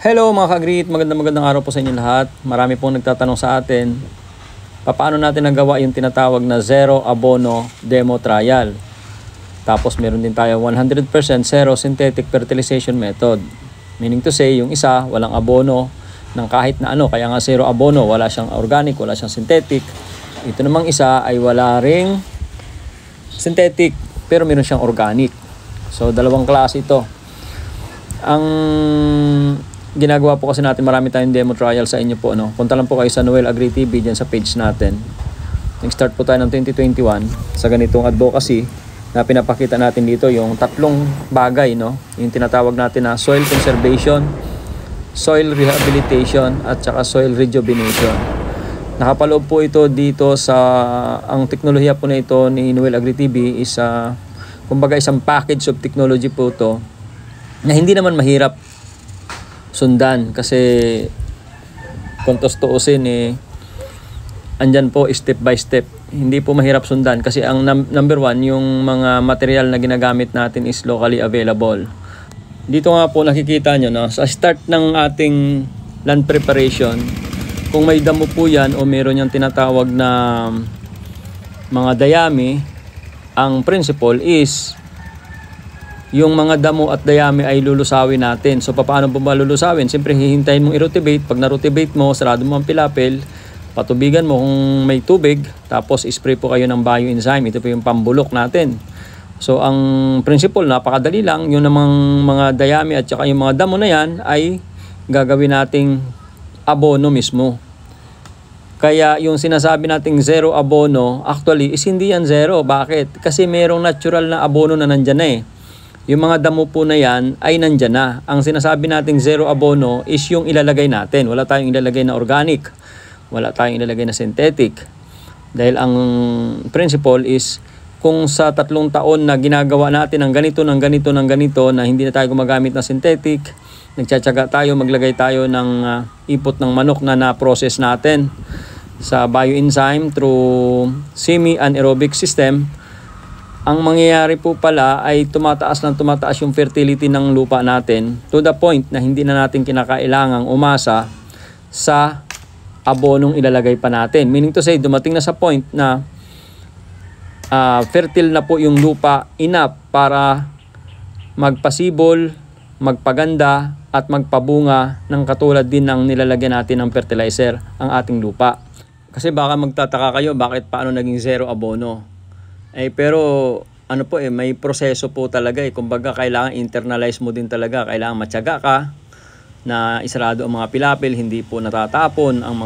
Hello mga ka-agrit, magandang araw po sa inyo lahat. Marami pong nagtatanong sa atin, paano natin nagawa yung tinatawag na zero abono demo trial. Tapos meron din tayo 100% zero synthetic fertilization method. Meaning to say, yung isa walang abono ng kahit na ano, kaya nga zero abono, wala siyang organic, wala siyang synthetic. Ito namang isa ay wala ring synthetic pero meron siyang organic. So dalawang klase ito. Ang ginagawa po kasi natin, marami tayong demo trial sa inyo po, no? Punta lang po kayo sa Noel Agri TV dyan sa page natin. Nag-start po tayo ng 2021 sa ganitong advocacy na pinapakita natin dito yung tatlong bagay, no? Yung tinatawag natin na soil conservation, soil rehabilitation at saka soil rejuvenation. Nakapaloob po ito dito sa, ang teknolohiya po na ito ni Noel Agri TV is kumbaga isang package of technology po ito na hindi naman mahirap sundan, kasi kung tustuusin andyan po step by step, hindi po mahirap sundan kasi ang number one, yung mga material na ginagamit natin is locally available. Dito nga po nakikita nyo, no, sa start ng ating land preparation, kung may damo po yan o meron yung tinatawag na mga dayami, ang principle is yung mga damo at dayami ay lulusawin natin. So paano po ba lulusawin? Siyempre hihintayin mong i-rotivate. Pag na-rotivate mo, sarado mo ang pilapil, patubigan mo kung may tubig, tapos spray po kayo ng bioenzyme. Ito po yung pambulok natin. So ang principle, napakadali lang. Yung namang mga dayami at saka yung mga damo na yan ay gagawin nating abono mismo. Kaya yung sinasabi nating zero abono, actually is hindi yan zero. Bakit? Kasi merong natural na abono na nandyan na Yung mga damo po na yan ay nandyan na. Ang sinasabi nating zero abono is yung ilalagay natin. Wala tayong ilalagay na organic. Wala tayong ilalagay na synthetic. Dahil ang principle is, kung sa 3 taon na ginagawa natin ng ganito, ng ganito, ng ganito, na hindi na tayo gumagamit ng synthetic, nagtsatsaga tayo, maglagay tayo ng ipot ng manok na na-process natin sa bioenzyme through semi-anaerobic system, ang mangyayari po pala ay tumataas yung fertility ng lupa natin to the point na hindi na natin kinakailangang umasa sa abonong ilalagay pa natin. Meaning to say, dumating na sa point na fertile na po yung lupa enough para magpasibol, magpaganda at magpabunga ng katulad din ng nilalagyan natin ng fertilizer ang ating lupa. Kasi baka magtataka kayo, paano naging zero abono? Pero ano po may proseso po talaga kumbaga kailangan internalize mo din talaga, kailangan matyaga ka na isarado ang mga pilapil, hindi po natatapon ang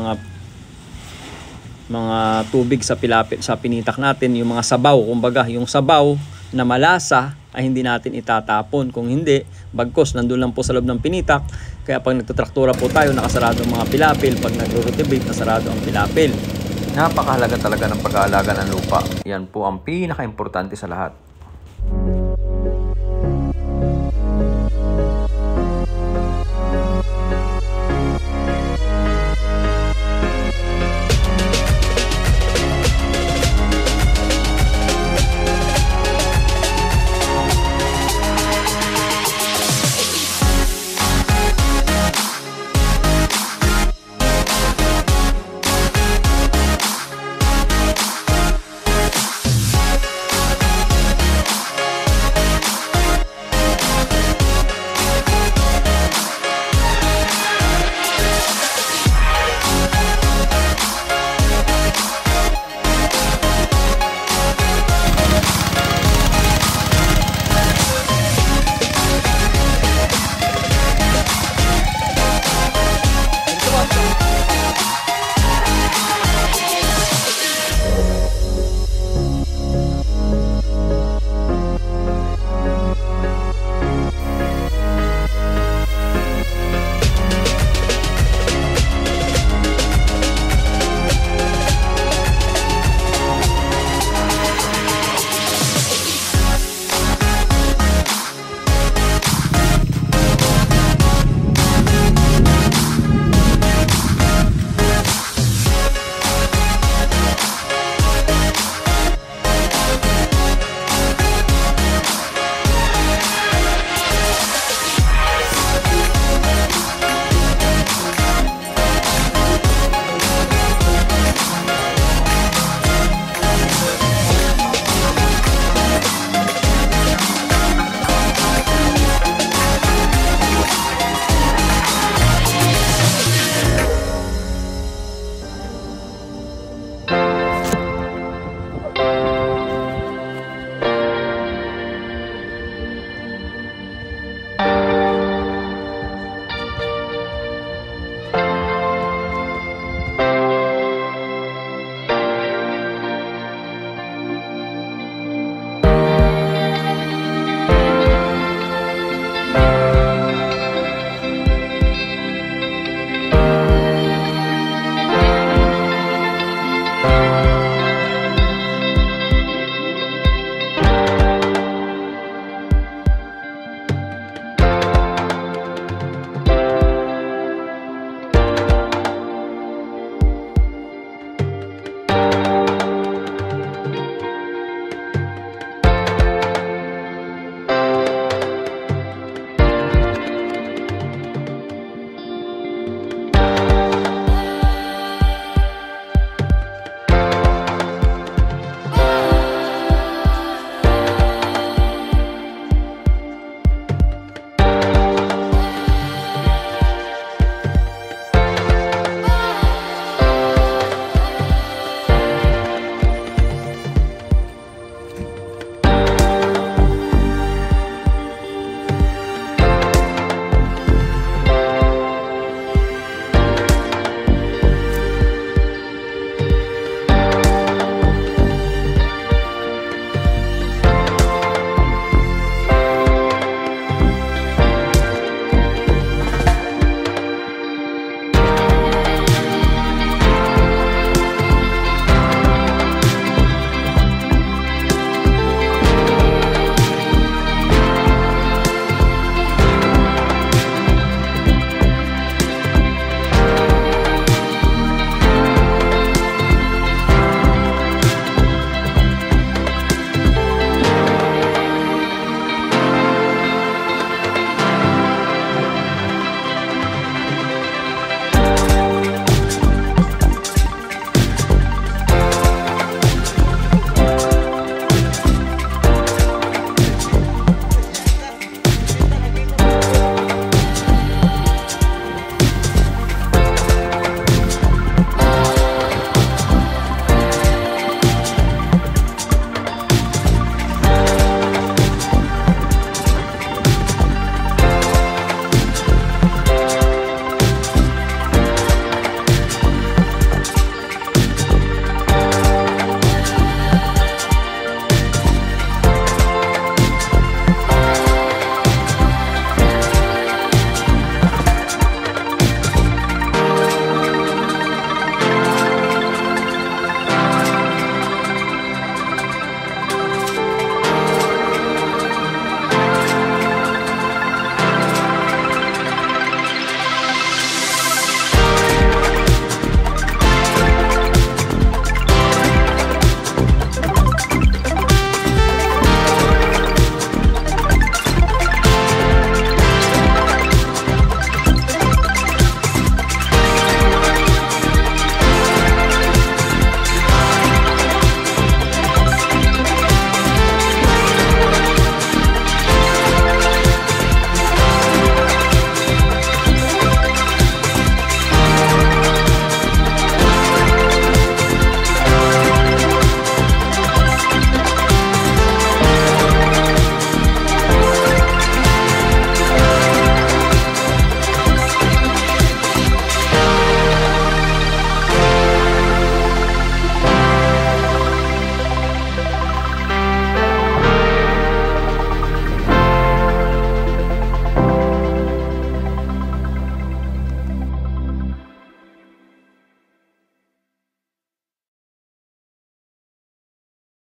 mga tubig sa pilapil, sa pinitak natin, yung mga sabaw, kumbaga yung sabaw na malasa ay hindi natin itatapon. Kung hindi, bagkos nandun lang po sa loob ng pinitak. Kaya pag nagtatraktura po tayo, nakasarado ang mga pilapil. Pag nagro-rotivate, nasarado ang pilapil. Napakahalaga talaga ng pag-aalaga ng lupa. Yan po ang pinaka-importante sa lahat.